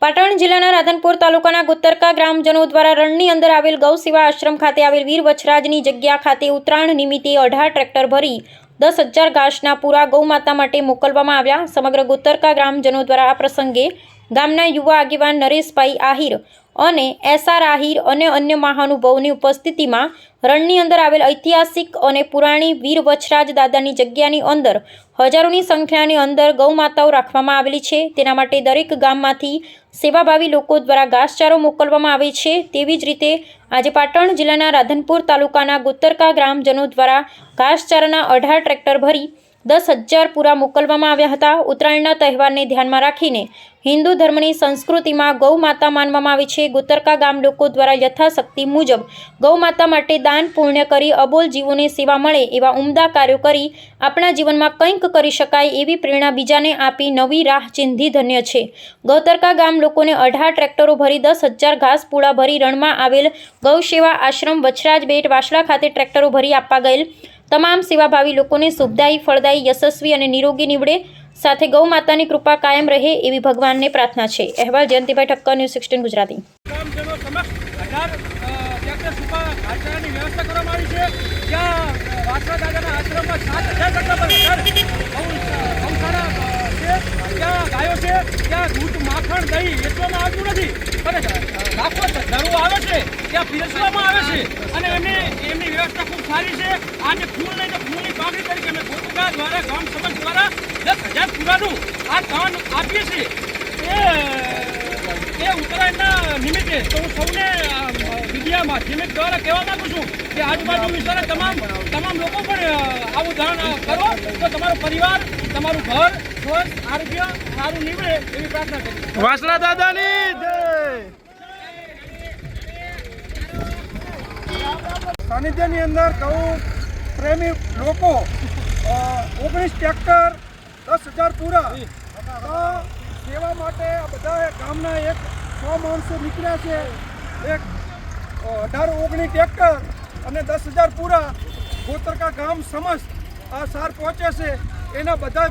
પાટણ જિલ્લાના રાધનપુર તાલુકાના ગુત્તરકા ગ્રામજનો દ્વારા રણની અંદર આવેલ ગૌ સેવા આશ્રમ ખાતે આવેલ વીર વછરાજની જગ્યા ખાતે ઉત્તરાયણ નિમિત્તે 18 ટ્રેક્ટર ભરી 10,000 ઘાસના પૂરા ગૌમાતા માટે મોકલવામાં આવ્યા। સમગ્ર ગુત્તરકા ગ્રામજનો દ્વારા આ પ્રસંગે ગામના યુવા આગેવાન નરેશભાઈ આહિર અને એસઆર આહિર અને અન્ય મહાનુભાવોની ઉપસ્થિતિમાં રણની અંદર આવેલ ઐતિહાસિક અને પુરાણી વીર વછરાજ દાદાની જગ્યાની અંદર હજારોની સંખ્યાની અંદર ગૌમાતાઓ રાખવામાં આવેલી છે। તેના માટે દરેક ગામમાંથી સેવાભાવી લોકો દ્વારા ઘાસચારો મોકલવામાં આવે છે। તેવી જ રીતે આજે પાટણ જિલ્લાના રાધનપુર તાલુકાના ગુત્તરકા ગ્રામજનો દ્વારા ઘાસચારાના 18 ટ્રેક્ટર ભરી 10,000 પૂરા મોકલવામાં આવ્યા હતા। ઉત્તરાયણના તહેવારને ધ્યાનમાં રાખીને હિન્દુ ધર્મની સંસ્કૃતિમાં ગૌ માતા માનવામાં આવે છે। ગુત્તરકા ગામ લોકો દ્વારા યથાશક્તિ મુજબ ગૌ માતા માટે દાન પુણ્ય કરી અબોલ જીવોને સેવા મળે એવા ઉમદા કાર્યો કરી આપણા જીવનમાં કંઈક કરી શકાય એવી પ્રેરણા બીજાને આપી નવી રાહ ચિંધી ધન્ય છે। ગુત્તરકા ગામ લોકોને 18 ટ્રેક્ટરો ભરી 10,000 ઘાસ પૂળા ભરી રણમાં આવેલ ગૌ સેવા આશ્રમ વછરાજ બેટ વાસળા ખાતે ટ્રેક્ટરો ભરી આપવા ગયેલ તમામ સેવાભાવી લોકોને શુભદાયી ફળદાયી યશસ્વી અને નિરોગી નીવડે સાથે ગૌ માતાની કૃપા કાયમ રહે એવી ભગવાનને પ્રાર્થના છે। અહેવાલ જયંતિભાઈ ઠક્કર, ન્યૂઝ 16 ગુજરાતી। ગ્રામજનો સમક્ષ 18 ટ્રેક્ટર સુપા ઘાસચારાની વ્યવસ્થા કરવામાં આવી છે। જ્યાં વાસળા દાદાના આશ્રમમાં 7,000 ગૌશાળા છે, ત્યાં ગાયો છે, ત્યાં દૂધ માખણ દહીં વેચવામાં આવતું નથી, પણ લાખો શ્રદ્ધાળુઓ આવે છે, ત્યાં પીરસવામાં આવે છે અને એમની વ્યવસ્થા ખૂબ સારી છે। આને ફૂલ લઈને ફૂલની પાકડી તરીકે અમે ગોતકા દ્વારા ગામ સમાજ દ્વારા 10,000 પૂરાનું આ દાન આપીએ છીએ। એ ઉત્તરાયણના નિમિત્તે તો હું સૌને મીડિયા માધ્યમિક દ્વારા કહેવા માંગુ છું કે આજુબાજુ વિસ્તારના તમામ લોકો પણ આવું દાન કરો તો તમારો પરિવાર, તમારું ઘર સ્વસ્થ આરોગ્ય સારું નીવડે એવી પ્રાર્થના કરી। વાસળા દાદાની જય। સાનિધ્યની અંદર ગૌ પ્રેમી લોકો 19 ટ્રેક્ટર 10,000 પૂરા સેવા માટે બધા ગામના 100 માણસો નીકળ્યા છે। એક 18-19 ટ્રેક્ટર અને 10,000 પૂરા ગોત્તરકા ગામ સમસ્ત આ સાર પહોંચે છે। એના બધા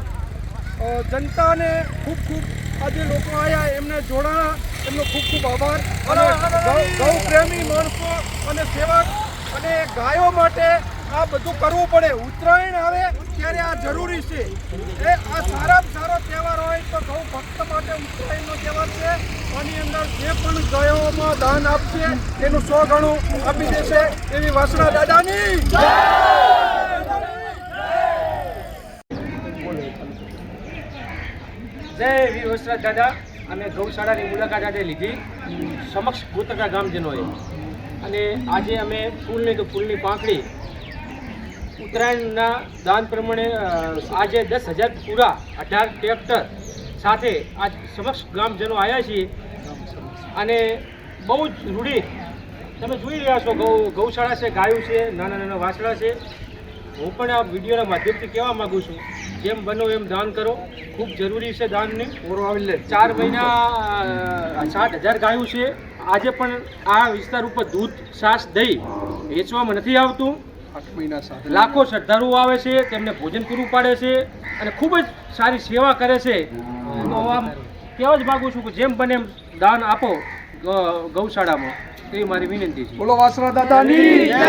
જનતાને ખૂબ આજે લોકો આવ્યા એમને જોડાણા, એમનો ખૂબ આભાર। અને ગૌ પ્રેમી માણસો અને સેવક અને ગાયો માટે આ બધું કરવું પડે। ઉત્તરાયણ આવે ત્યારે આ જરૂરી છે। એ આ સારામાં સારો તહેવાર હોય તો ગૌ ભક્ત માટે ઉત્તરાયણનો તહેવાર છે। આની અંદર જે પણ ગાયોમાં દાન આપશે એનું 100 ગણું આપી દેશે એવી વાસળા દાદાની જય। જય વીર વછરાજ દાદા। અમે ગૌશાળાની મુલાકાત આજે લીધી સમક્ષ ગોત્તરકા ગામજનોએ, અને આજે અમે ફૂલની તો ફૂલની પાંખડી ઉત્તરાયણના દાન પ્રમાણે આજે 10,000 પૂરા 18 ટ્રેક્ટર સાથે આજ સમક્ષ ગામજનો આવ્યા છીએ। અને બહુ જ રૂઢી તમે જોઈ રહ્યા છો, ગૌશાળા છે, ગાયું છે, નાના વાસળા છે। હું પણ આ વિડીયોના માધ્યમથી કહેવા માગું છું જેમ બનો એમ દાન કરો, ખૂબ જરૂરી છે દાનની। 4 મહિના 60,000 ગાયું છે। આજે પણ આ વિસ્તાર ઉપર દૂધ, છાશ, દહીં વેચવામાં નથી આવતું। 8 મહિના સાથે લાખો શ્રદ્ધાળુઓ આવે છે, તેમને ભોજન પૂરું પાડે છે અને ખૂબ જ સારી સેવા કરે છે। તો આમ કહેવા જ માગું છું કે જેમ બને એમ દાન આપો ગૌશાળામાં, એવી મારી વિનંતી છે। બોલો વાસળા દાદાની જય।